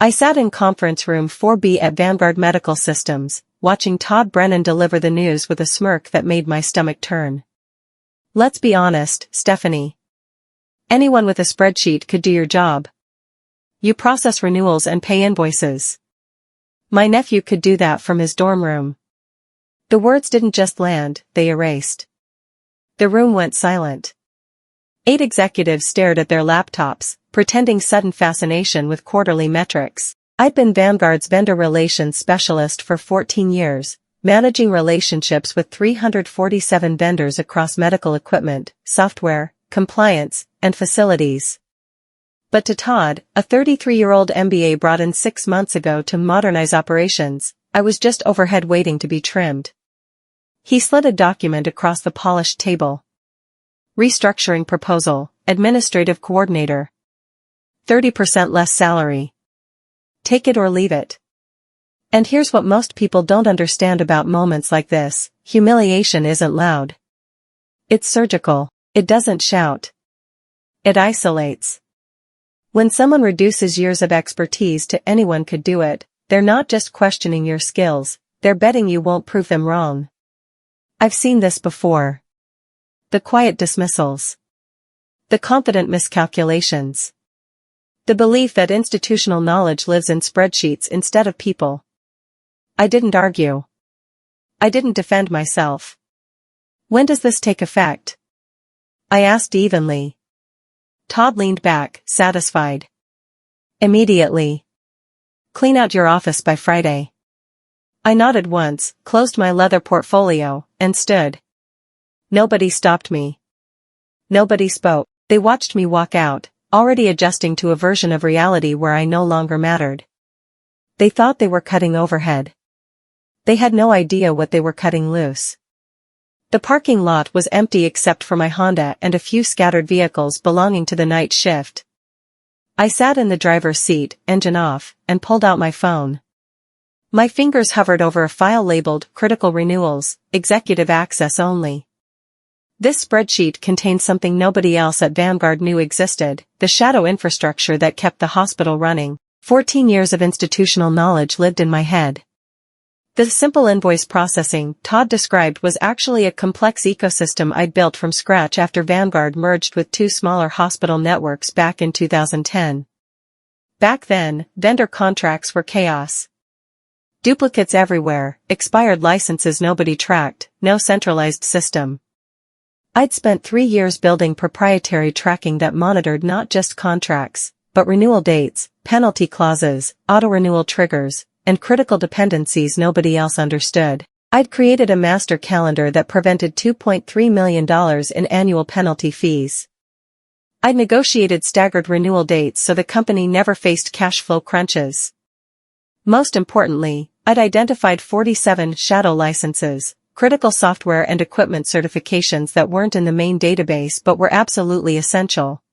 I sat in conference room 4B at Vanguard Medical Systems, watching Todd Brennan deliver the news with a smirk that made my stomach turn. Let's be honest, Stephanie. Anyone with a spreadsheet could do your job. You process renewals and pay invoices. My nephew could do that from his dorm room. The words didn't just land, they erased. The room went silent. 8 executives stared at their laptops, pretending sudden fascination with quarterly metrics. I'd been Vanguard's vendor relations specialist for 14 years, managing relationships with 347 vendors across medical equipment, software, compliance, and facilities. But to Todd, a 33-year-old MBA brought in 6 months ago to modernize operations, I was just overhead waiting to be trimmed. He slid a document across the polished table. Restructuring proposal, administrative coordinator. 30% less salary. Take it or leave it. And here's what most people don't understand about moments like this: humiliation isn't loud. It's surgical. It doesn't shout. It isolates. When someone reduces years of expertise to anyone could do it, they're not just questioning your skills, they're betting you won't prove them wrong. I've seen this before. The quiet dismissals. The confident miscalculations. The belief that institutional knowledge lives in spreadsheets instead of people. I didn't argue. I didn't defend myself. When does this take effect? I asked evenly. Todd leaned back, satisfied. Immediately. Clean out your office by Friday. I nodded once, closed my leather portfolio, and stood. Nobody stopped me. Nobody spoke. They watched me walk out, already adjusting to a version of reality where I no longer mattered. They thought they were cutting overhead. They had no idea what they were cutting loose. The parking lot was empty except for my Honda and a few scattered vehicles belonging to the night shift. I sat in the driver's seat, engine off, and pulled out my phone. My fingers hovered over a file labeled Critical Renewals, Executive Access Only. This spreadsheet contained something nobody else at Vanguard knew existed: the shadow infrastructure that kept the hospital running. 14 years of institutional knowledge lived in my head. The simple invoice processing Todd described was actually a complex ecosystem I'd built from scratch after Vanguard merged with 2 smaller hospital networks back in 2010. Back then, vendor contracts were chaos. Duplicates everywhere, expired licenses nobody tracked, no centralized system. I'd spent 3 years building proprietary tracking that monitored not just contracts, but renewal dates, penalty clauses, auto-renewal triggers, and critical dependencies nobody else understood. I'd created a master calendar that prevented $2.3 million in annual penalty fees. I'd negotiated staggered renewal dates so the company never faced cash flow crunches. Most importantly, I'd identified 47 shadow licenses, critical software and equipment certifications that weren't in the main database but were absolutely essential.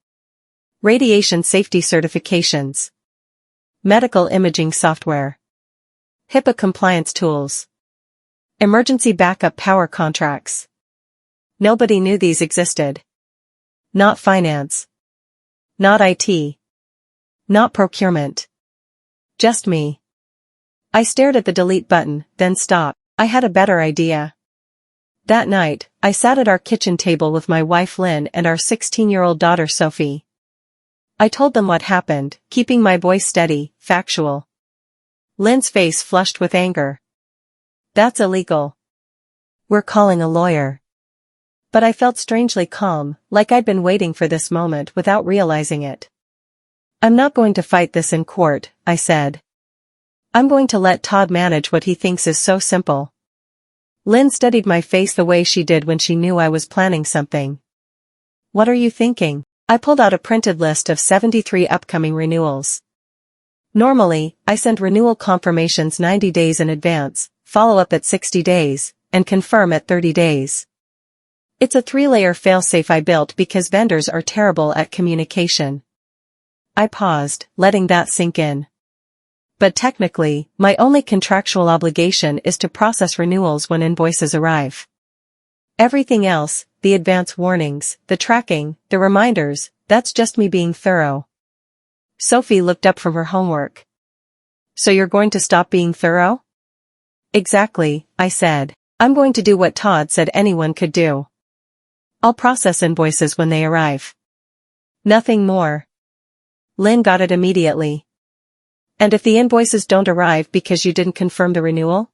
Radiation safety certifications. Medical imaging software. HIPAA compliance tools. Emergency backup power contracts. Nobody knew these existed. Not finance. Not IT. Not procurement. Just me. I stared at the delete button, then stopped. I had a better idea. That night, I sat at our kitchen table with my wife Lynn and our 16-year-old daughter Sophie. I told them what happened, keeping my voice steady, factual. Lynn's face flushed with anger. That's illegal. We're calling a lawyer. But I felt strangely calm, like I'd been waiting for this moment without realizing it. I'm not going to fight this in court, I said. I'm going to let Todd manage what he thinks is so simple. Lynn studied my face the way she did when she knew I was planning something. What are you thinking? I pulled out a printed list of 73 upcoming renewals. Normally, I send renewal confirmations 90 days in advance, follow up at 60 days, and confirm at 30 days. It's a 3-layer failsafe I built because vendors are terrible at communication. I paused, letting that sink in. But technically, my only contractual obligation is to process renewals when invoices arrive. Everything else, the advance warnings, the tracking, the reminders, that's just me being thorough. Sophie looked up from her homework. So you're going to stop being thorough? Exactly, I said. I'm going to do what Todd said anyone could do. I'll process invoices when they arrive. Nothing more. Lynn got it immediately. And if the invoices don't arrive because you didn't confirm the renewal?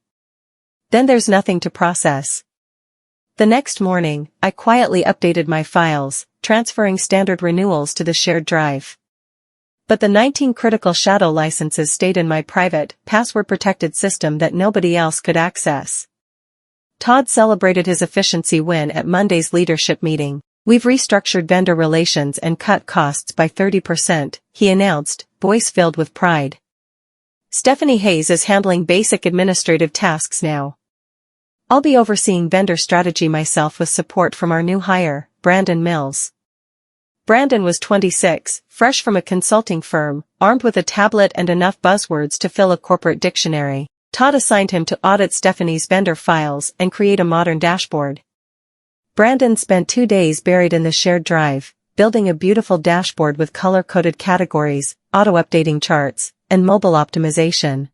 Then there's nothing to process. The next morning, I quietly updated my files, transferring standard renewals to the shared drive. But the 19 critical shadow licenses stayed in my private, password-protected system that nobody else could access. Todd celebrated his efficiency win at Monday's leadership meeting. We've restructured vendor relations and cut costs by 30%, he announced, voice filled with pride. Stephanie Hayes is handling basic administrative tasks now. I'll be overseeing vendor strategy myself with support from our new hire, Brandon Mills. Brandon was 26, fresh from a consulting firm, armed with a tablet and enough buzzwords to fill a corporate dictionary. Todd assigned him to audit Stephanie's vendor files and create a modern dashboard. Brandon spent 2 days buried in the shared drive, building a beautiful dashboard with color-coded categories, auto-updating charts, and mobile optimization.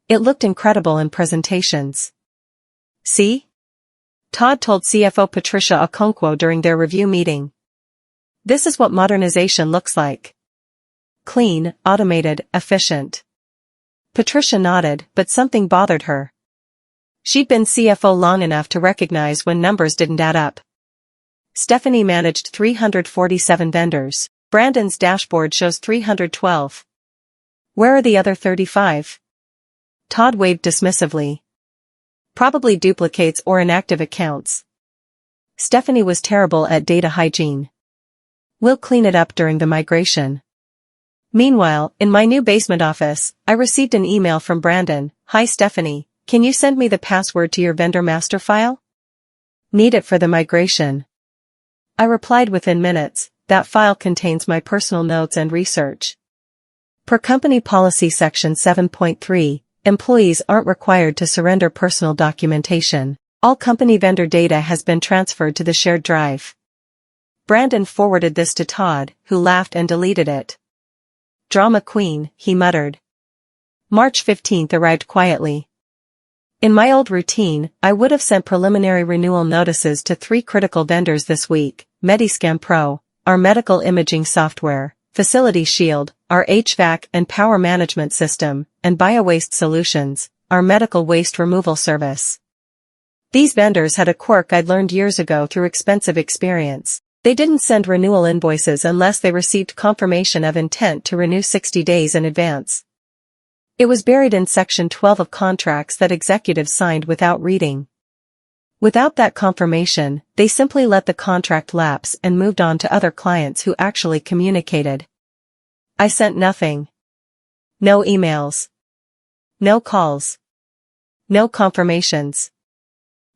It looked incredible in presentations. See? Todd told CFO Patricia Okonkwo during their review meeting. This is what modernization looks like. Clean, automated, efficient. Patricia nodded, but something bothered her. She'd been CFO long enough to recognize when numbers didn't add up. Stephanie managed 347 vendors. Brandon's dashboard shows 312. Where are the other 35? Todd waved dismissively. Probably duplicates or inactive accounts. Stephanie was terrible at data hygiene. We'll clean it up during the migration. Meanwhile, in my new basement office, I received an email from Brandon. Hi Stephanie, can you send me the password to your vendor master file? Need it for the migration. I replied within minutes, that file contains my personal notes and research. Per company policy section 7.3, employees aren't required to surrender personal documentation. All company vendor data has been transferred to the shared drive. Brandon forwarded this to Todd, who laughed and deleted it. Drama queen, he muttered. March 15th arrived quietly. In my old routine, I would have sent preliminary renewal notices to 3 critical vendors this week: Mediscan Pro, our medical imaging software, Facility Shield, our HVAC and power management system, and BioWaste Solutions, our medical waste removal service. These vendors had a quirk I'd learned years ago through expensive experience. They didn't send renewal invoices unless they received confirmation of intent to renew 60 days in advance. It was buried in Section 12 of contracts that executives signed without reading. Without that confirmation, they simply let the contract lapse and moved on to other clients who actually communicated. I sent nothing. No emails. No calls. No confirmations.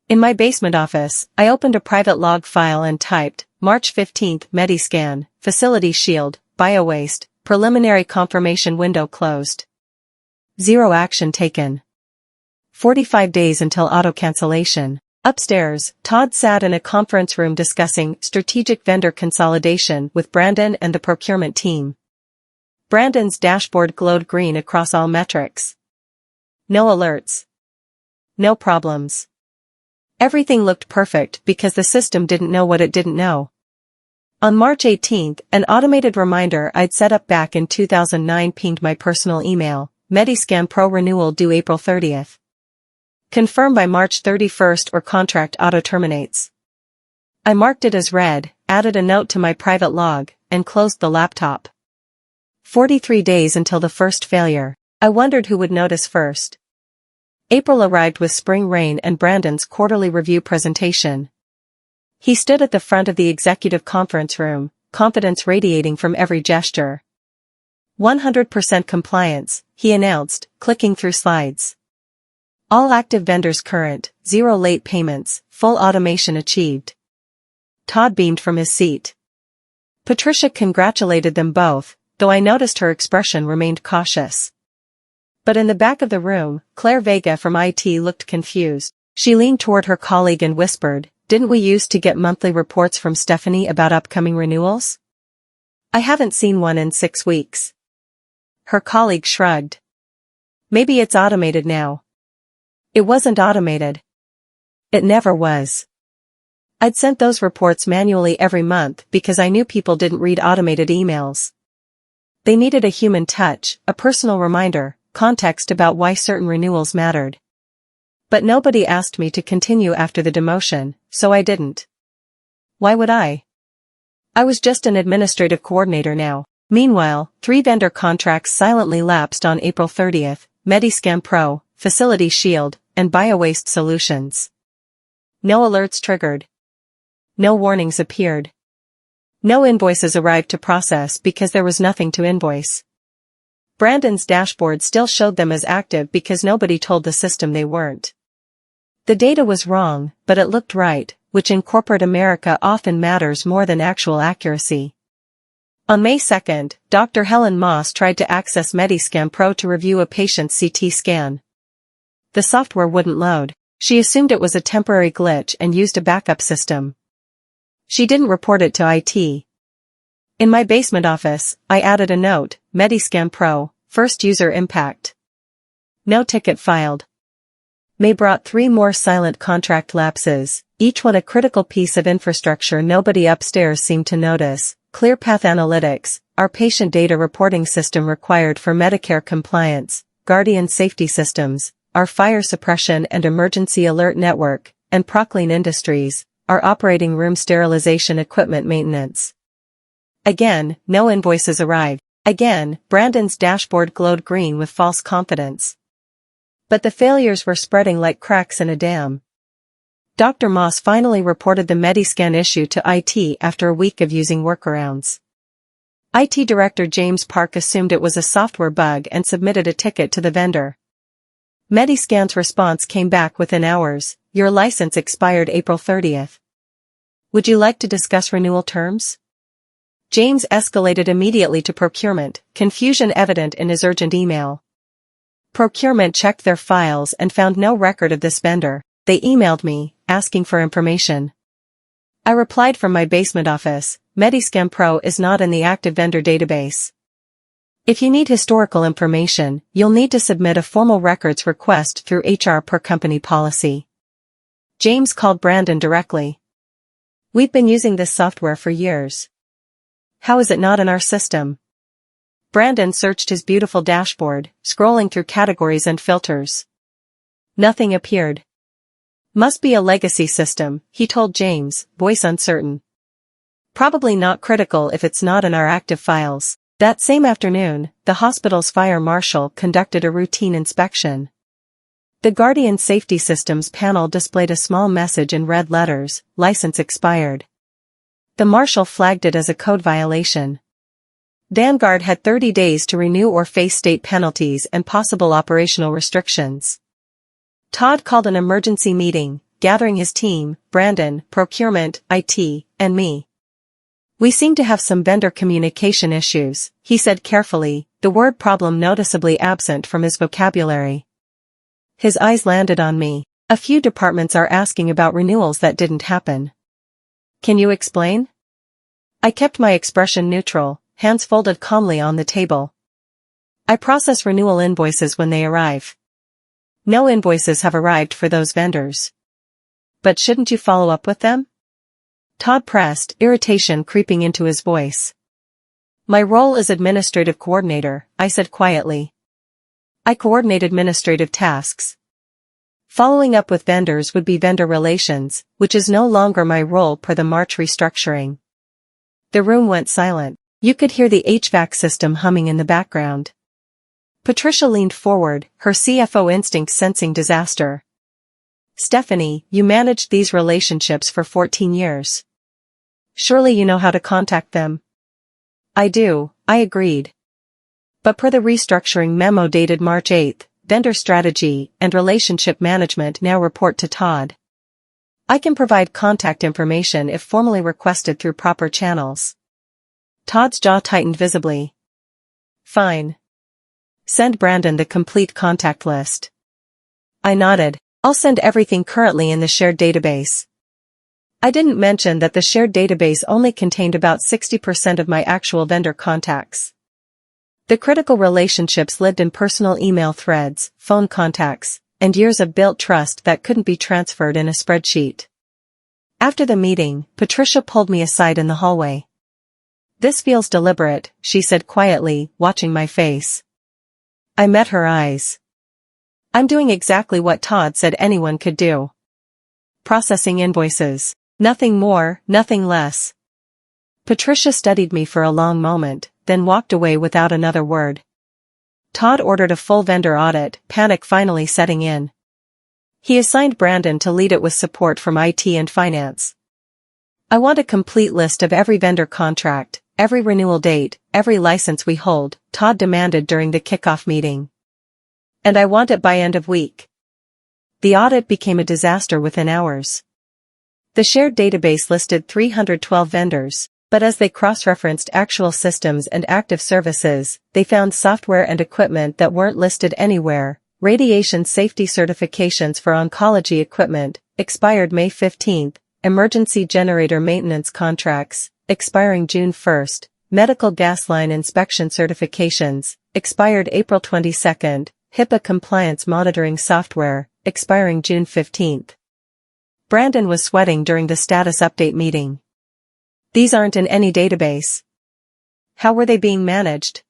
In my basement office, I opened a private log file and typed, March 15th, Mediscan, Facility Shield, BioWaste, preliminary confirmation window closed. 0 action taken. 45 days until auto-cancellation. Upstairs, Todd sat in a conference room discussing strategic vendor consolidation with Brandon and the procurement team. Brandon's dashboard glowed green across all metrics. No alerts. No problems. Everything looked perfect because the system didn't know what it didn't know. On March 18th, an automated reminder I'd set up back in 2009 pinged my personal email, Mediscan Pro renewal due April 30th. Confirm by March 31st or contract auto-terminates. I marked it as read, added a note to my private log, and closed the laptop. 43 days until the first failure. I wondered who would notice first. April arrived with spring rain and Brandon's quarterly review presentation. He stood at the front of the executive conference room, confidence radiating from every gesture. 100% compliance, he announced, clicking through slides. All active vendors current, 0 late payments, full automation achieved. Todd beamed from his seat. Patricia congratulated them both, though I noticed her expression remained cautious. But in the back of the room, Claire Vega from IT looked confused. She leaned toward her colleague and whispered, "Didn't we used to get monthly reports from Stephanie about upcoming renewals? I haven't seen one in 6 weeks." Her colleague shrugged. Maybe it's automated now. It wasn't automated. It never was. I'd sent those reports manually every month because I knew people didn't read automated emails. They needed a human touch, a personal reminder, context about why certain renewals mattered. But nobody asked me to continue after the demotion, so I didn't. Why would I? I was just an administrative coordinator now. Meanwhile, 3 vendor contracts silently lapsed on April 30th, Mediscan Pro, Facility Shield, and BioWaste Solutions. No alerts triggered. No warnings appeared. No invoices arrived to process because there was nothing to invoice. Brandon's dashboard still showed them as active because nobody told the system they weren't. The data was wrong, but it looked right, which in corporate America often matters more than actual accuracy. On May 2nd, Dr. Helen Moss tried to access Mediscan Pro to review a patient's CT scan. The software wouldn't load. She assumed it was a temporary glitch and used a backup system. She didn't report it to IT. In my basement office, I added a note, Mediscan Pro, first user impact. No ticket filed. May brought 3 more silent contract lapses, each one a critical piece of infrastructure nobody upstairs seemed to notice. ClearPath Analytics, our patient data reporting system required for Medicare compliance, Guardian Safety Systems, our fire suppression and emergency alert network, and Proclean Industries, our operating room sterilization equipment maintenance. Again, no invoices arrived. Again, Brandon's dashboard glowed green with false confidence. But the failures were spreading like cracks in a dam. Dr. Moss finally reported the Mediscan issue to IT after a week of using workarounds. IT Director James Park assumed it was a software bug and submitted a ticket to the vendor. Mediscan's response came back within hours, your license expired April 30th. Would you like to discuss renewal terms? James escalated immediately to procurement, confusion evident in his urgent email. Procurement checked their files and found no record of this vendor. They emailed me, asking for information. I replied from my basement office, Mediscan Pro is not in the active vendor database. If you need historical information, you'll need to submit a formal records request through HR per company policy. James called Brandon directly. We've been using this software for years. How is it not in our system? Brandon searched his beautiful dashboard, scrolling through categories and filters. Nothing appeared. Must be a legacy system, he told James, voice uncertain. Probably not critical if it's not in our active files. That same afternoon, the hospital's fire marshal conducted a routine inspection. The Guardian Safety Systems panel displayed a small message in red letters, license expired. The marshal flagged it as a code violation. Vanguard had 30 days to renew or face state penalties and possible operational restrictions. Todd called an emergency meeting, gathering his team, Brandon, procurement, IT, and me. We seem to have some vendor communication issues, he said carefully, the word problem noticeably absent from his vocabulary. His eyes landed on me. A few departments are asking about renewals that didn't happen. Can you explain? I kept my expression neutral, hands folded calmly on the table. I process renewal invoices when they arrive. No invoices have arrived for those vendors. But shouldn't you follow up with them? Todd pressed, irritation creeping into his voice. My role is administrative coordinator, I said quietly. I coordinate administrative tasks. Following up with vendors would be vendor relations, which is no longer my role per the March restructuring. The room went silent. You could hear the HVAC system humming in the background. Patricia leaned forward, her CFO instinct sensing disaster. Stephanie, you managed these relationships for 14 years. Surely you know how to contact them. I do, I agreed. But per the restructuring memo dated March 8th, vendor strategy and relationship management now report to Todd. I can provide contact information if formally requested through proper channels. Todd's jaw tightened visibly. Fine. Send Brandon the complete contact list. I nodded. I'll send everything currently in the shared database. I didn't mention that the shared database only contained about 60% of my actual vendor contacts. The critical relationships lived in personal email threads, phone contacts, and years of built trust that couldn't be transferred in a spreadsheet. After the meeting, Patricia pulled me aside in the hallway. "This feels deliberate," she said quietly, watching my face. I met her eyes. "I'm doing exactly what Todd said anyone could do. Processing invoices. Nothing more, nothing less." Patricia studied me for a long moment, then walked away without another word. Todd ordered a full vendor audit, panic finally setting in. He assigned Brandon to lead it with support from IT and finance. "I want a complete list of every vendor contract, every renewal date, every license we hold," Todd demanded during the kickoff meeting. "And I want it by end of week." The audit became a disaster within hours. The shared database listed 312 vendors, but as they cross-referenced actual systems and active services, they found software and equipment that weren't listed anywhere. Radiation safety certifications for oncology equipment, expired May 15, emergency generator maintenance contracts, expiring June 1, medical gas line inspection certifications, expired April 22, HIPAA compliance monitoring software, expiring June 15. Brandon was sweating during the status update meeting. "These aren't in any database. How were they being managed?"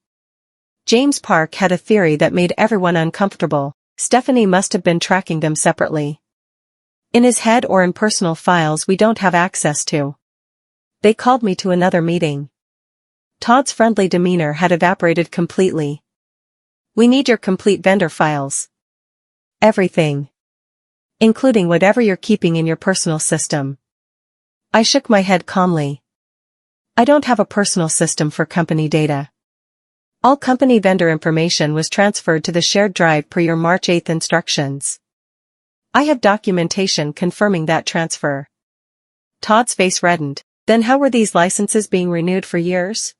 James Park had a theory that made everyone uncomfortable. Stephanie must have been tracking them separately. "In his head or in personal files we don't have access to." They called me to another meeting. Todd's friendly demeanor had evaporated completely. "We need your complete vendor files. Everything. Including whatever you're keeping in your personal system." I shook my head calmly. "I don't have a personal system for company data. All company vendor information was transferred to the shared drive per your March 8 instructions. I have documentation confirming that transfer." Todd's face reddened. "Then how were these licenses being renewed for years?"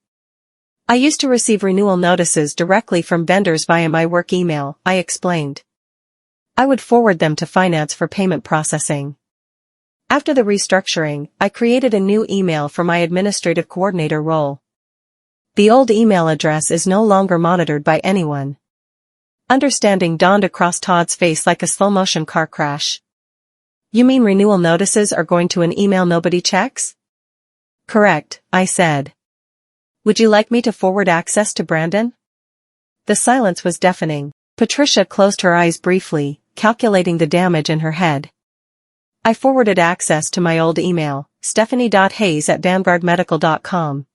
"I used to receive renewal notices directly from vendors via my work email," I explained. "I would forward them to finance for payment processing. After the restructuring, I created a new email for my administrative coordinator role. The old email address is no longer monitored by anyone." Understanding dawned across Todd's face like a slow-motion car crash. "You mean renewal notices are going to an email nobody checks?" "Correct," I said. "Would you like me to forward access to Brandon?" The silence was deafening. Patricia closed her eyes briefly, calculating the damage in her head. I forwarded access to my old email, stephanie.hayes@vanguardmedical.com.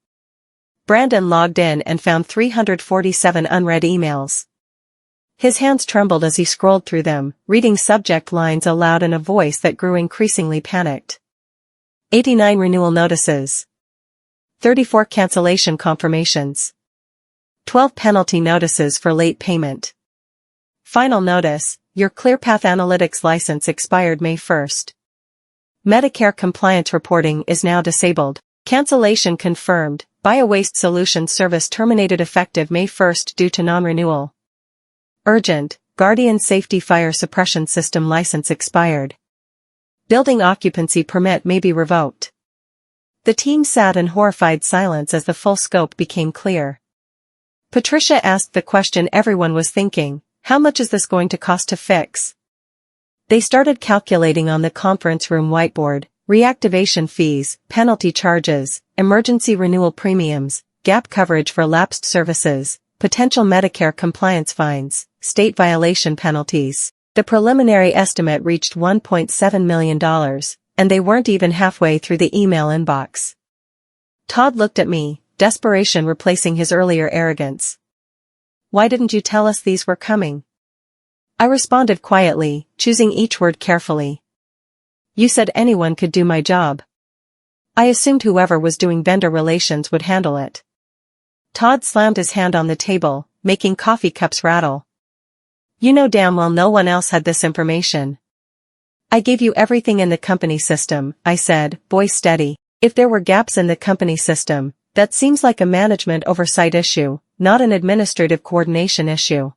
Brandon logged in and found 347 unread emails. His hands trembled as he scrolled through them, reading subject lines aloud in a voice that grew increasingly panicked. 89 renewal notices. 34 cancellation confirmations. 12 penalty notices for late payment. Final notice, your ClearPath Analytics license expired May 1. Medicare compliance reporting is now disabled. Cancellation confirmed, BioWaste Solutions service terminated effective May 1 due to non-renewal. Urgent, Guardian Safety Fire Suppression System license expired. Building occupancy permit may be revoked. The team sat in horrified silence as the full scope became clear. Patricia asked the question everyone was thinking, how much is this going to cost to fix? They started calculating on the conference room whiteboard, reactivation fees, penalty charges, emergency renewal premiums, gap coverage for lapsed services, potential Medicare compliance fines, state violation penalties. The preliminary estimate reached $1.7 million, and they weren't even halfway through the email inbox. Todd looked at me, desperation replacing his earlier arrogance. "Why didn't you tell us these were coming?" I responded quietly, choosing each word carefully. "You said anyone could do my job. I assumed whoever was doing vendor relations would handle it." Todd slammed his hand on the table, making coffee cups rattle. "You know damn well no one else had this information. I gave you everything in the company system," I said, voice steady. "If there were gaps in the company system, that seems like a management oversight issue, not an administrative coordination issue."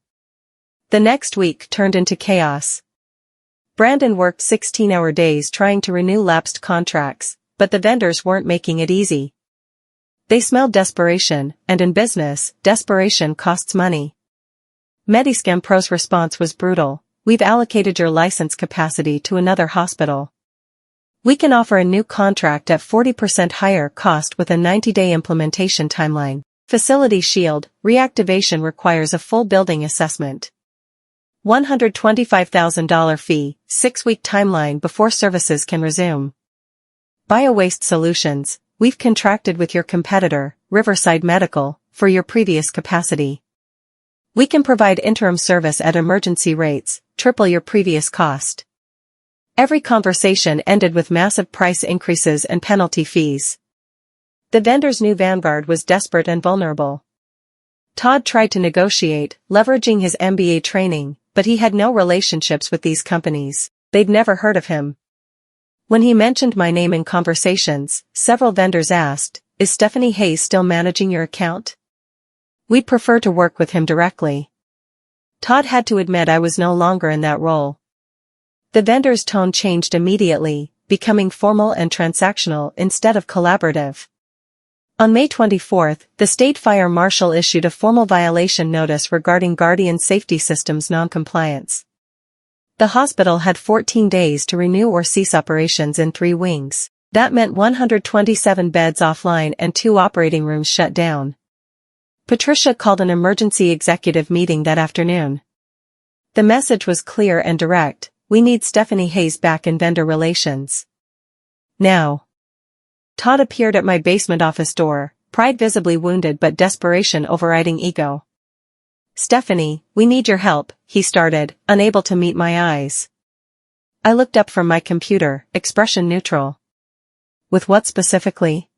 The next week turned into chaos. Brandon worked 16-hour days trying to renew lapsed contracts, but the vendors weren't making it easy. They smelled desperation, and in business, desperation costs money. Mediscam Pro's response was brutal. We've allocated your license capacity to another hospital. We can offer a new contract at 40% higher cost with a 90-day implementation timeline. Facility Shield, reactivation requires a full building assessment. $125,000 fee, 6-week timeline before services can resume. BioWaste Solutions, we've contracted with your competitor, Riverside Medical, for your previous capacity. We can provide interim service at emergency rates, triple your previous cost. Every conversation ended with massive price increases and penalty fees. The vendors knew Vanguard was desperate and vulnerable. Todd tried to negotiate, leveraging his MBA training, but he had no relationships with these companies. They'd never heard of him. When he mentioned my name in conversations, several vendors asked, "Is Stephanie Hayes still managing your account? We'd prefer to work with him directly." Todd had to admit I was no longer in that role. The vendor's tone changed immediately, becoming formal and transactional instead of collaborative. On May 24, the state fire marshal issued a formal violation notice regarding Guardian Safety Systems noncompliance. The hospital had 14 days to renew or cease operations in 3 wings. That meant 127 beds offline and 2 operating rooms shut down. Patricia called an emergency executive meeting that afternoon. The message was clear and direct: we need Stephanie Hayes back in vendor relations. Now. Todd appeared at my basement office door, pride visibly wounded but desperation overriding ego. "Stephanie, we need your help," he started, unable to meet my eyes. I looked up from my computer, expression neutral. "With what specifically?"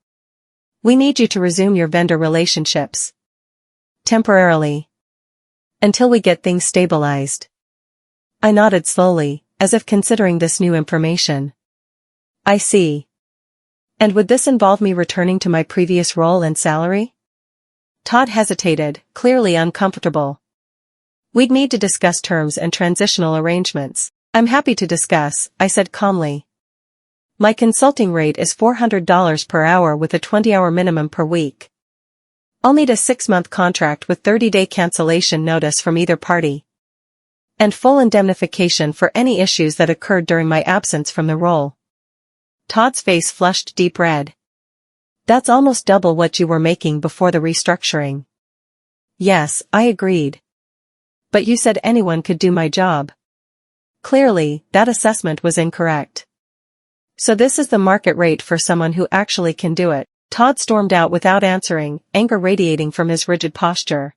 "We need you to resume your vendor relationships. Temporarily. Until we get things stabilized." I nodded slowly, as if considering this new information. "I see. And would this involve me returning to my previous role and salary?" Todd hesitated, clearly uncomfortable. "We'd need to discuss terms and transitional arrangements." "I'm happy to discuss," I said calmly. "My consulting rate is $400 per hour with a 20-hour minimum per week. I'll need a 6-month contract with 30-day cancellation notice from either party. And full indemnification for any issues that occurred during my absence from the role." Todd's face flushed deep red. "That's almost double what you were making before the restructuring." "Yes," I agreed. "But you said anyone could do my job." Clearly, that assessment was incorrect. "So this is the market rate for someone who actually can do it." Todd stormed out without answering, anger radiating from his rigid posture.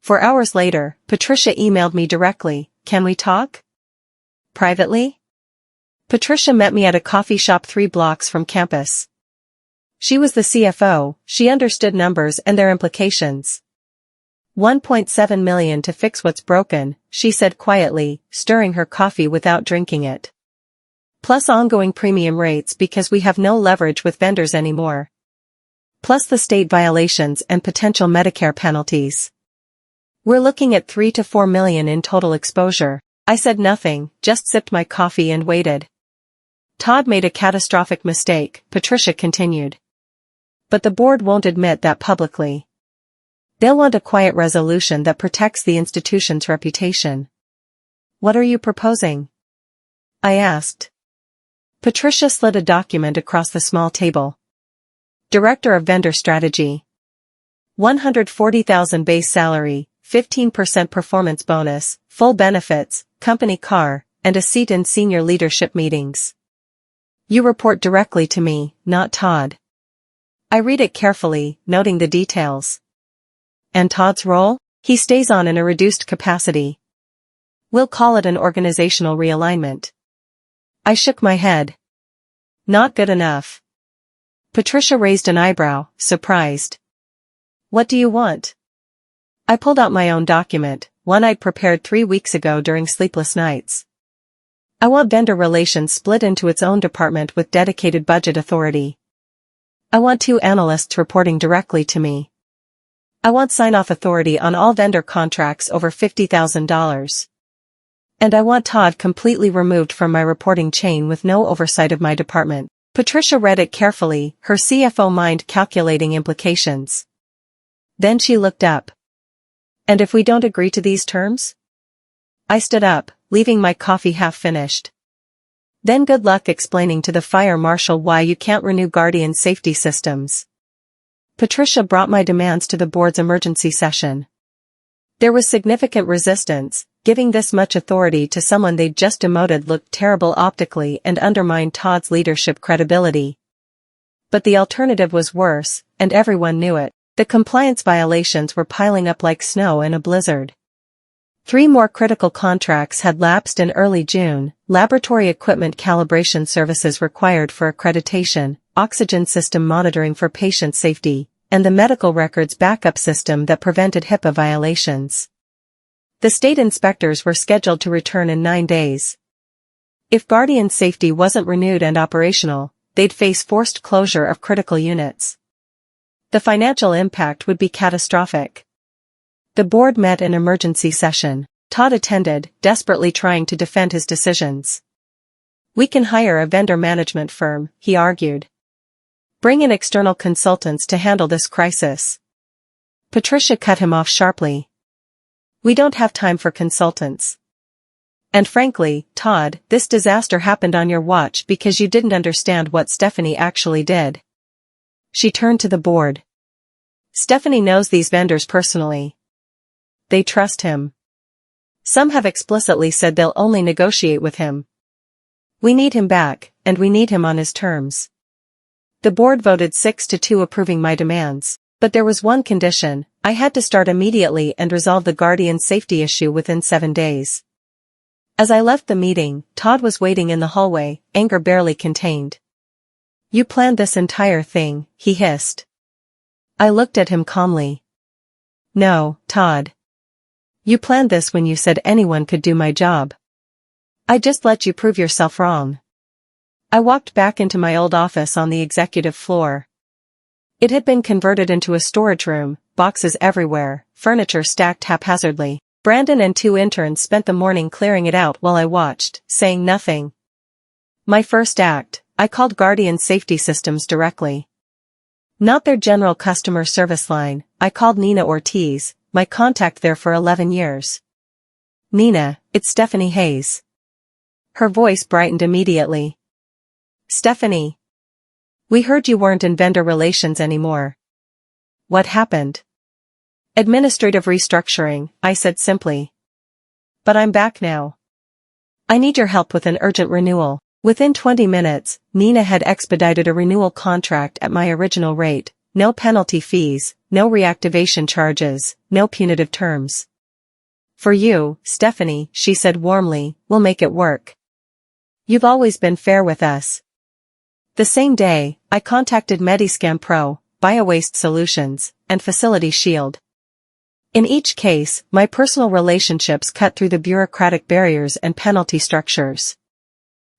4 hours later, Patricia emailed me directly, "Can we talk?" "Privately?" Patricia met me at a coffee shop 3 blocks from campus. She was the CFO, she understood numbers and their implications. $1.7 million to fix what's broken, she said quietly, stirring her coffee without drinking it. Plus ongoing premium rates because we have no leverage with vendors anymore. Plus the state violations and potential Medicare penalties. We're looking at $3 to $4 million in total exposure. I said nothing, just sipped my coffee and waited. Todd made a catastrophic mistake, Patricia continued. But the board won't admit that publicly. They'll want a quiet resolution that protects the institution's reputation. "What are you proposing?" I asked. Patricia slid a document across the small table. Director of Vendor Strategy. $140,000 base salary, 15% performance bonus, full benefits, company car, and a seat in senior leadership meetings. You report directly to me, not Todd. I read it carefully, noting the details. And Todd's role? He stays on in a reduced capacity. We'll call it an organizational realignment. I shook my head. Not good enough. Patricia raised an eyebrow, surprised. What do you want? I pulled out my own document, one I'd prepared 3 weeks ago during sleepless nights. I want vendor relations split into its own department with dedicated budget authority. I want 2 analysts reporting directly to me. I want sign-off authority on all vendor contracts over $50,000. And I want Todd completely removed from my reporting chain with no oversight of my department. Patricia read it carefully, her CFO mind calculating implications. Then she looked up. And if we don't agree to these terms? I stood up, leaving my coffee half finished. Then good luck explaining to the fire marshal why you can't renew Guardian safety systems. Patricia brought my demands to the board's emergency session. There was significant resistance. Giving this much authority to someone they'd just demoted looked terrible optically and undermined Todd's leadership credibility. But the alternative was worse, and everyone knew it. The compliance violations were piling up like snow in a blizzard. 3 more critical contracts had lapsed in early June: laboratory equipment calibration services required for accreditation, oxygen system monitoring for patient safety, and the medical records backup system that prevented HIPAA violations. The state inspectors were scheduled to return in 9 days. If Guardian safety wasn't renewed and operational, they'd face forced closure of critical units. The financial impact would be catastrophic. The board met in emergency session. Todd attended, desperately trying to defend his decisions. We can hire a vendor management firm, he argued. Bring in external consultants to handle this crisis. Patricia cut him off sharply. We don't have time for consultants. And frankly, Todd, this disaster happened on your watch because you didn't understand what Stephanie actually did. She turned to the board. Stephanie knows these vendors personally. They trust him. Some have explicitly said they'll only negotiate with him. We need him back, and we need him on his terms. The board voted 6-2 approving my demands. But there was one condition: I had to start immediately and resolve the Guardian safety issue within 7 days. As I left the meeting, Todd was waiting in the hallway, anger barely contained. You planned this entire thing, he hissed. I looked at him calmly. No, Todd. You planned this when you said anyone could do my job. I just let you prove yourself wrong. I walked back into my old office on the executive floor. It had been converted into a storage room, boxes everywhere, furniture stacked haphazardly. Brandon and 2 interns spent the morning clearing it out while I watched, saying nothing. My first act, I called Guardian Safety Systems directly. Not their general customer service line. I called Nina Ortiz, my contact there for 11 years. Nina, it's Stephanie Hayes. Her voice brightened immediately. Stephanie. We heard you weren't in vendor relations anymore. What happened? Administrative restructuring, I said simply. But I'm back now. I need your help with an urgent renewal. Within 20 minutes, Nina had expedited a renewal contract at my original rate: no penalty fees, no reactivation charges, no punitive terms. For you, Stephanie, she said warmly, we'll make it work. You've always been fair with us. The same day, I contacted Mediscan Pro, BioWaste Solutions, and Facility Shield. In each case, my personal relationships cut through the bureaucratic barriers and penalty structures.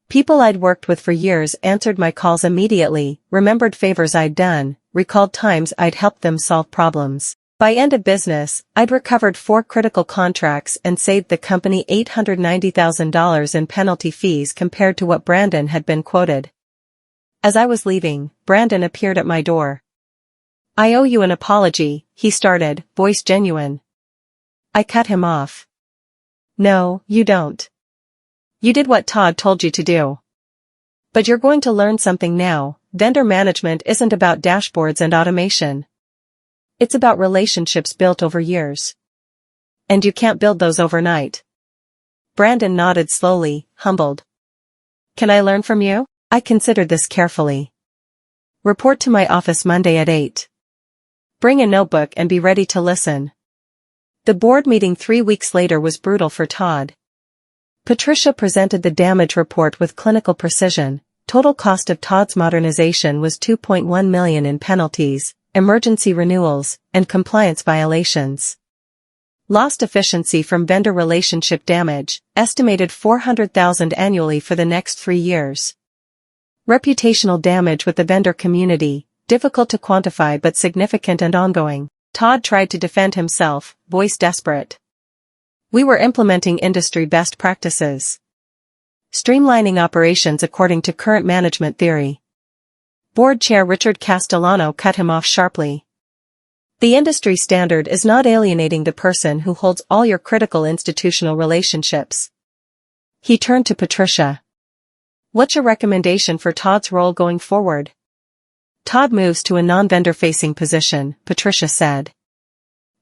People I'd worked with for years answered my calls immediately, remembered favors I'd done, recalled times I'd helped them solve problems. By end of business, I'd recovered 4 critical contracts and saved the company $890,000 in penalty fees compared to what Brandon had been quoted. As I was leaving, Brandon appeared at my door. I owe you an apology, he started, voice genuine. I cut him off. No, you don't. You did what Todd told you to do. But you're going to learn something now. Vendor management isn't about dashboards and automation. It's about relationships built over years. And you can't build those overnight. Brandon nodded slowly, humbled. Can I learn from you? I considered this carefully. Report to my office Monday at 8. Bring a notebook and be ready to listen. The board meeting 3 weeks later was brutal for Todd. Patricia presented the damage report with clinical precision. Total cost of Todd's modernization was $2.1 million in penalties, emergency renewals, and compliance violations. Lost efficiency from vendor relationship damage, estimated $400,000 annually for the next 3 years. Reputational damage with the vendor community, difficult to quantify but significant and ongoing. Todd tried to defend himself, voice desperate. We were implementing industry best practices. Streamlining operations according to current management theory. Board Chair Richard Castellano cut him off sharply. The industry standard is not alienating the person who holds all your critical institutional relationships. He turned to Patricia. What's your recommendation for Todd's role going forward? Todd moves to a non-vendor-facing position, Patricia said.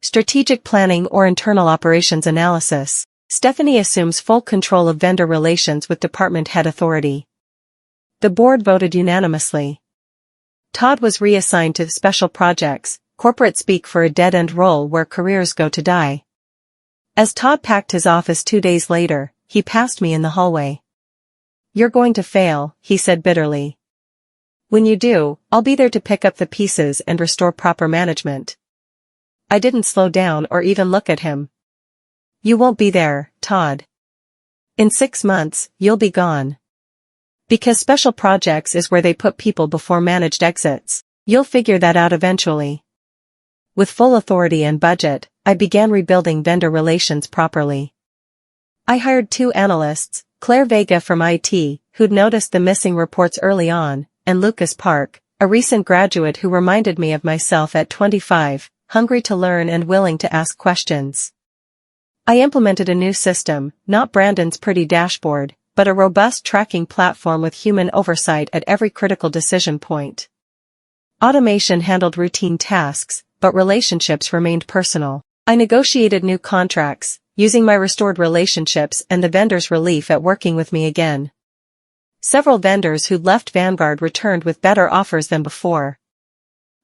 Strategic planning or internal operations analysis. Stephanie assumes full control of vendor relations with department head authority. The board voted unanimously. Todd was reassigned to special projects, corporate speak for a dead-end role where careers go to die. As Todd packed his office 2 days later, he passed me in the hallway. You're going to fail, he said bitterly. When you do, I'll be there to pick up the pieces and restore proper management. I didn't slow down or even look at him. You won't be there, Todd. In 6 months, you'll be gone. Because special projects is where they put people before managed exits. You'll figure that out eventually. With full authority and budget, I began rebuilding vendor relations properly. I hired 2 analysts, Claire Vega from IT, who'd noticed the missing reports early on, and Lucas Park, a recent graduate who reminded me of myself at 25, hungry to learn and willing to ask questions. I implemented a new system, not Brandon's pretty dashboard, but a robust tracking platform with human oversight at every critical decision point. Automation handled routine tasks, but relationships remained personal. I negotiated new contracts, using my restored relationships and the vendors' relief at working with me again. Several vendors who'd left Vanguard returned with better offers than before.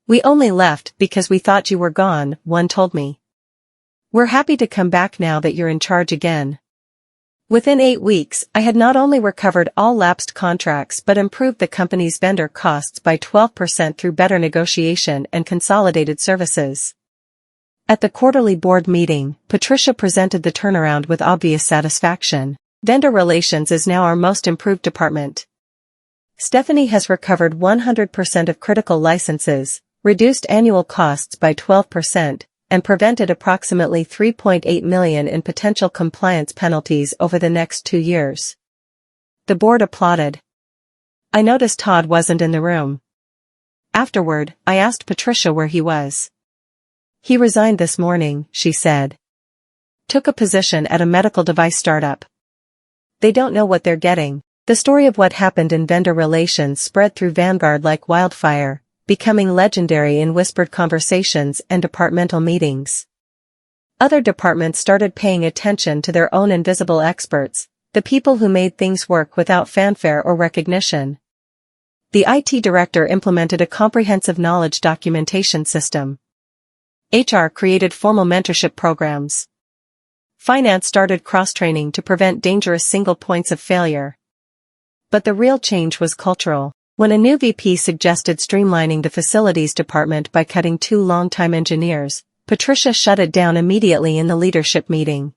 We only left because we thought you were gone, one told me. We're happy to come back now that you're in charge again. Within 8 weeks, I had not only recovered all lapsed contracts but improved the company's vendor costs by 12% through better negotiation and consolidated services. At the quarterly board meeting, Patricia presented the turnaround with obvious satisfaction. Vendor relations is now our most improved department. Stephanie has recovered 100% of critical licenses, reduced annual costs by 12%, and prevented approximately $3.8 million in potential compliance penalties over the next 2 years. The board applauded. I noticed Todd wasn't in the room. Afterward, I asked Patricia where he was. He resigned this morning, she said. Took a position at a medical device startup. They don't know what they're getting. The story of what happened in vendor relations spread through Vanguard like wildfire, becoming legendary in whispered conversations and departmental meetings. Other departments started paying attention to their own invisible experts, the people who made things work without fanfare or recognition. The IT director implemented a comprehensive knowledge documentation system. HR created formal mentorship programs. Finance started cross-training to prevent dangerous single points of failure. But the real change was cultural. When a new VP suggested streamlining the facilities department by cutting 2 longtime engineers, Patricia shut it down immediately in the leadership meeting.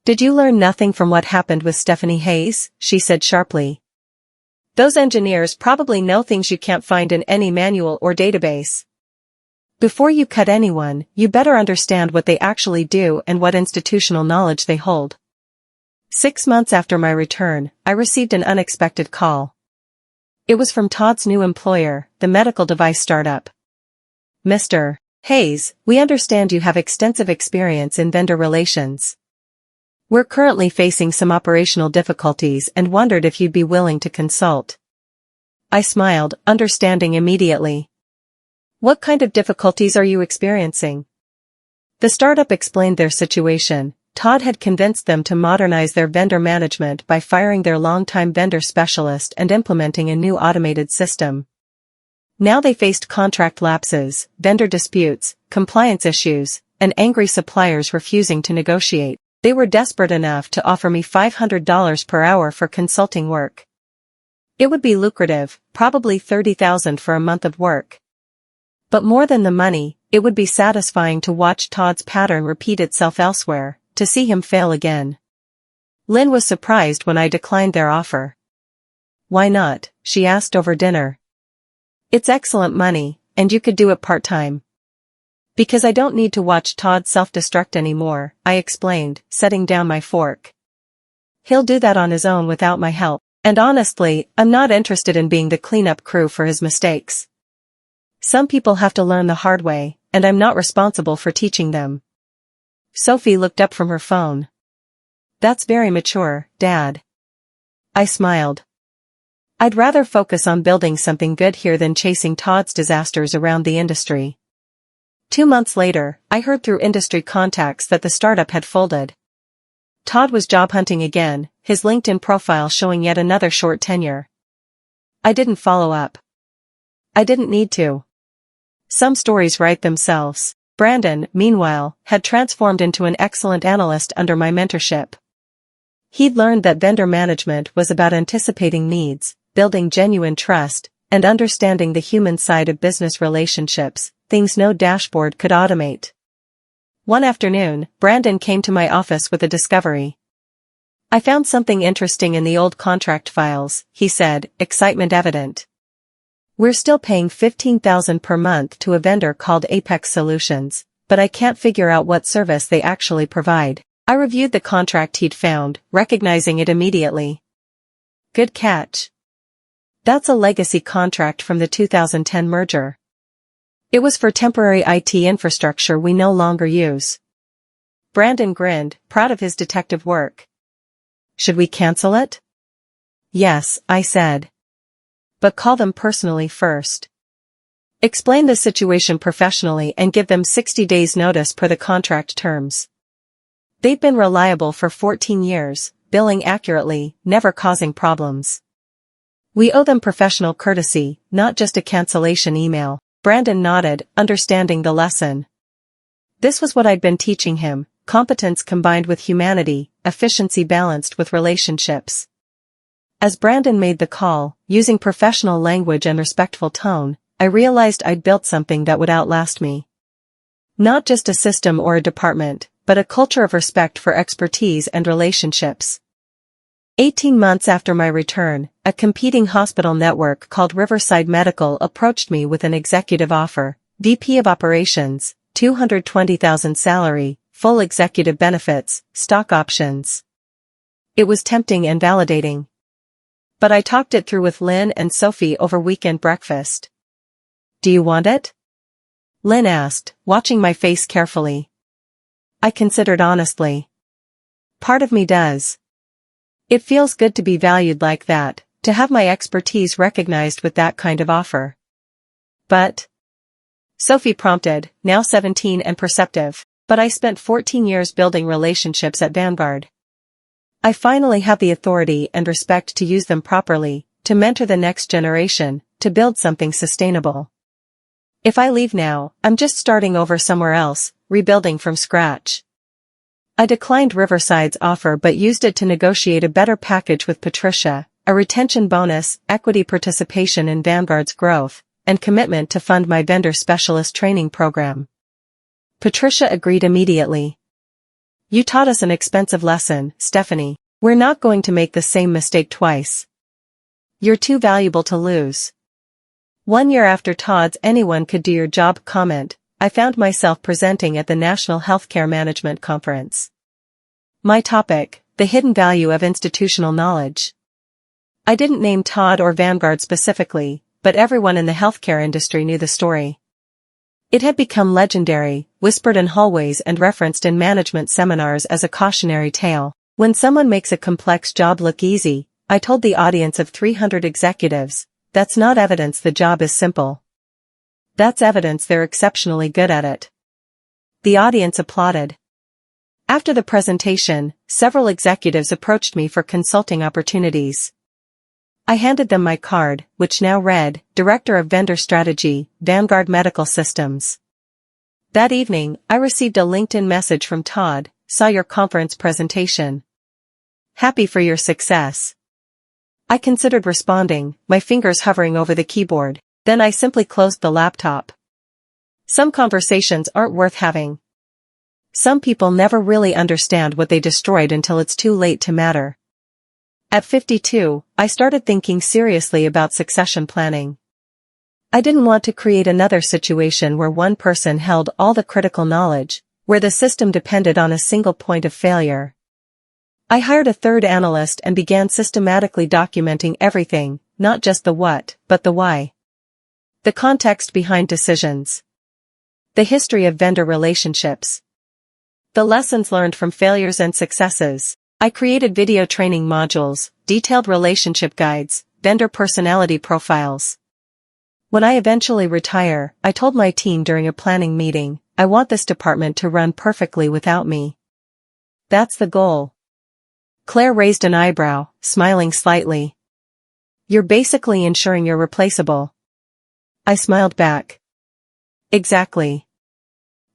Did you learn nothing from what happened with Stephanie Hayes? She said sharply. Those engineers probably know things you can't find in any manual or database. Before you cut anyone, you better understand what they actually do and what institutional knowledge they hold. 6 months after my return, I received an unexpected call. It was from Todd's new employer, the medical device startup. Mr. Hayes, we understand you have extensive experience in vendor relations. We're currently facing some operational difficulties and wondered if you'd be willing to consult. I smiled, understanding immediately. What kind of difficulties are you experiencing? The startup explained their situation. Todd had convinced them to modernize their vendor management by firing their longtime vendor specialist and implementing a new automated system. Now they faced contract lapses, vendor disputes, compliance issues, and angry suppliers refusing to negotiate. They were desperate enough to offer me $500 per hour for consulting work. It would be lucrative, probably $30,000 for a month of work. But more than the money, it would be satisfying to watch Todd's pattern repeat itself elsewhere, to see him fail again. Lynn was surprised when I declined their offer. Why not? She asked over dinner. It's excellent money, and you could do it part-time. Because I don't need to watch Todd self-destruct anymore, I explained, setting down my fork. He'll do that on his own without my help. And honestly, I'm not interested in being the cleanup crew for his mistakes. Some people have to learn the hard way, and I'm not responsible for teaching them. Sophie looked up from her phone. That's very mature, Dad. I smiled. I'd rather focus on building something good here than chasing Todd's disasters around the industry. 2 months later, I heard through industry contacts that the startup had folded. Todd was job hunting again, his LinkedIn profile showing yet another short tenure. I didn't follow up. I didn't need to. Some stories write themselves. Brandon, meanwhile, had transformed into an excellent analyst under my mentorship. He'd learned that vendor management was about anticipating needs, building genuine trust, and understanding the human side of business relationships, things no dashboard could automate. One afternoon, Brandon came to my office with a discovery. I found something interesting in the old contract files, he said, excitement evident. We're still paying $15,000 per month to a vendor called Apex Solutions, but I can't figure out what service they actually provide. I reviewed the contract he'd found, recognizing it immediately. Good catch. That's a legacy contract from the 2010 merger. It was for temporary IT infrastructure we no longer use. Brandon grinned, proud of his detective work. Should we cancel it? Yes, I said. But call them personally first. Explain the situation professionally and give them 60 days notice per the contract terms. They've been reliable for 14 years, billing accurately, never causing problems. We owe them professional courtesy, not just a cancellation email. Brandon nodded, understanding the lesson. This was what I'd been teaching him, competence combined with humanity, efficiency balanced with relationships. As Brandon made the call, using professional language and respectful tone, I realized I'd built something that would outlast me. Not just a system or a department, but a culture of respect for expertise and relationships. 18 months after my return, a competing hospital network called Riverside Medical approached me with an executive offer, VP of Operations, $220,000 salary, full executive benefits, stock options. It was tempting and validating. But I talked it through with Lynn and Sophie over weekend breakfast. Do you want it? Lynn asked, watching my face carefully. I considered honestly. Part of me does. It feels good to be valued like that, to have my expertise recognized with that kind of offer. But? Sophie prompted, now 17 and perceptive, but I spent 14 years building relationships at Vanguard. I finally have the authority and respect to use them properly, to mentor the next generation, to build something sustainable. If I leave now, I'm just starting over somewhere else, rebuilding from scratch. I declined Riverside's offer but used it to negotiate a better package with Patricia, a retention bonus, equity participation in Vanguard's growth, and commitment to fund my vendor specialist training program. Patricia agreed immediately. You taught us an expensive lesson, Stephanie. We're not going to make the same mistake twice. You're too valuable to lose. 1 year after Todd's "anyone could do your job" comment, I found myself presenting at the National Healthcare Management Conference. My topic, the hidden value of institutional knowledge. I didn't name Todd or Vanguard specifically, but everyone in the healthcare industry knew the story. It had become legendary, whispered in hallways and referenced in management seminars as a cautionary tale. When someone makes a complex job look easy, I told the audience of 300 executives, that's not evidence the job is simple. That's evidence they're exceptionally good at it. The audience applauded. After the presentation, several executives approached me for consulting opportunities. I handed them my card, which now read, Director of Vendor Strategy, Vanguard Medical Systems. That evening, I received a LinkedIn message from Todd, saw your conference presentation. Happy for your success. I considered responding, my fingers hovering over the keyboard. Then I simply closed the laptop. Some conversations aren't worth having. Some people never really understand what they destroyed until it's too late to matter. At 52, I started thinking seriously about succession planning. I didn't want to create another situation where one person held all the critical knowledge, where the system depended on a single point of failure. I hired a third analyst and began systematically documenting everything, not just the what, but the why. The context behind decisions. The history of vendor relationships. The lessons learned from failures and successes. I created video training modules, detailed relationship guides, vendor personality profiles. When I eventually retire, I told my team during a planning meeting, I want this department to run perfectly without me. That's the goal. Claire raised an eyebrow, smiling slightly. You're basically ensuring you're replaceable. I smiled back. Exactly.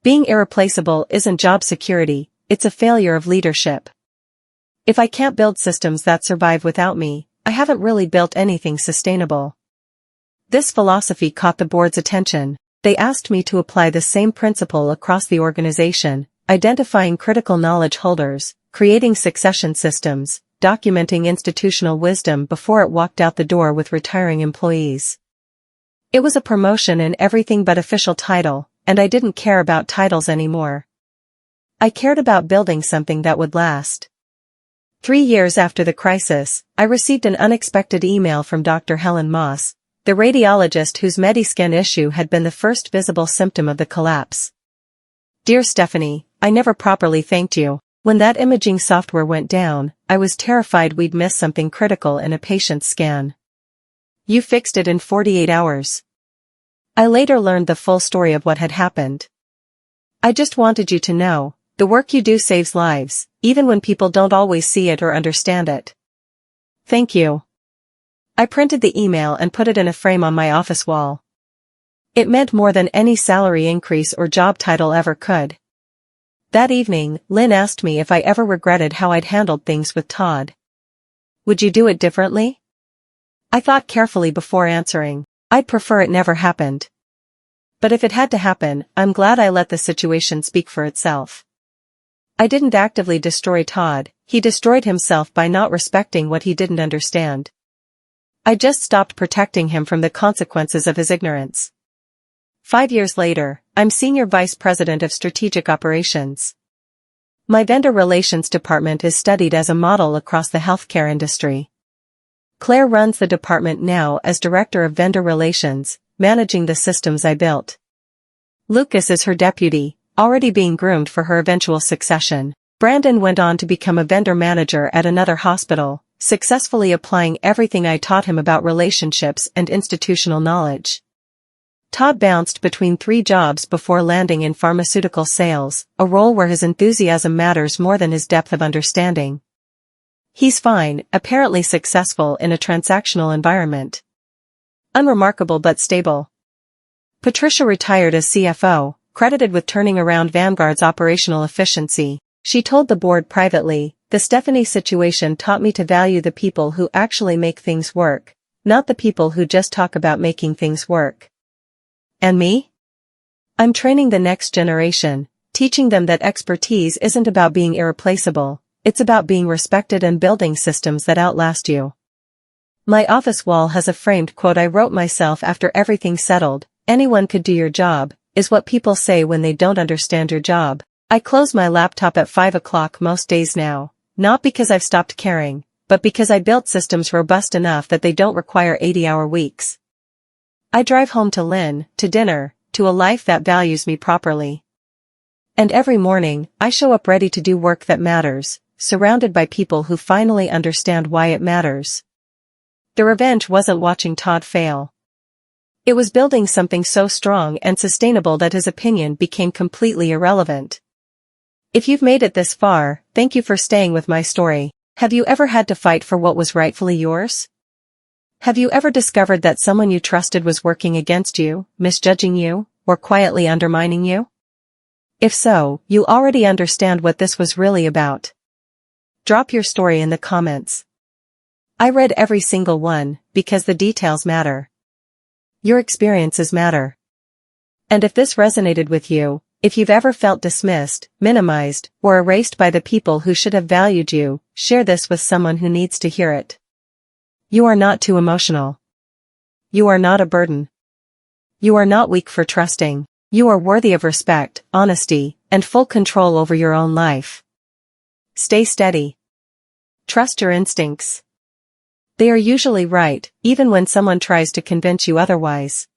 Being irreplaceable isn't job security, it's a failure of leadership. If I can't build systems that survive without me, I haven't really built anything sustainable. This philosophy caught the board's attention. They asked me to apply the same principle across the organization, identifying critical knowledge holders, creating succession systems, documenting institutional wisdom before it walked out the door with retiring employees. It was a promotion in everything but official title, and I didn't care about titles anymore. I cared about building something that would last. 3 years after the crisis, I received an unexpected email from Dr. Helen Moss, the radiologist whose Mediscan issue had been the first visible symptom of the collapse. Dear Stephanie, I never properly thanked you. When that imaging software went down, I was terrified we'd miss something critical in a patient's scan. You fixed it in 48 hours. I later learned the full story of what had happened. I just wanted you to know, the work you do saves lives, even when people don't always see it or understand it. Thank you. I printed the email and put it in a frame on my office wall. It meant more than any salary increase or job title ever could. That evening, Lynn asked me if I ever regretted how I'd handled things with Todd. Would you do it differently? I thought carefully before answering. I'd prefer it never happened. But if it had to happen, I'm glad I let the situation speak for itself. I didn't actively destroy Todd, he destroyed himself by not respecting what he didn't understand. I just stopped protecting him from the consequences of his ignorance. 5 years later, I'm Senior Vice President of Strategic Operations. My vendor relations department is studied as a model across the healthcare industry. Claire runs the department now as Director of Vendor Relations, managing the systems I built. Lucas is her deputy, already being groomed for her eventual succession. Brandon went on to become a vendor manager at another hospital, successfully applying everything I taught him about relationships and institutional knowledge. Todd bounced between 3 jobs before landing in pharmaceutical sales, a role where his enthusiasm matters more than his depth of understanding. He's fine, apparently successful in a transactional environment. Unremarkable but stable. Patricia retired as CFO, credited with turning around Vanguard's operational efficiency. She told the board privately, "The Stephanie situation taught me to value the people who actually make things work, not the people who just talk about making things work." And me? I'm training the next generation, teaching them that expertise isn't about being irreplaceable, it's about being respected and building systems that outlast you. My office wall has a framed quote I wrote myself after everything settled, "Anyone could do your job," is what people say when they don't understand your job. I close my laptop at 5 o'clock most days now, not because I've stopped caring, but because I built systems robust enough that they don't require 80-hour weeks. I drive home to Lynn, to dinner, to a life that values me properly. And every morning, I show up ready to do work that matters, surrounded by people who finally understand why it matters. The revenge wasn't watching Todd fail. It was building something so strong and sustainable that his opinion became completely irrelevant. If you've made it this far, thank you for staying with my story. Have you ever had to fight for what was rightfully yours? Have you ever discovered that someone you trusted was working against you, misjudging you, or quietly undermining you? If so, you already understand what this was really about. Drop your story in the comments. I read every single one, because the details matter. Your experiences matter. And if this resonated with you, if you've ever felt dismissed, minimized, or erased by the people who should have valued you, share this with someone who needs to hear it. You are not too emotional. You are not a burden. You are not weak for trusting. You are worthy of respect, honesty, and full control over your own life. Stay steady. Trust your instincts. They are usually right, even when someone tries to convince you otherwise.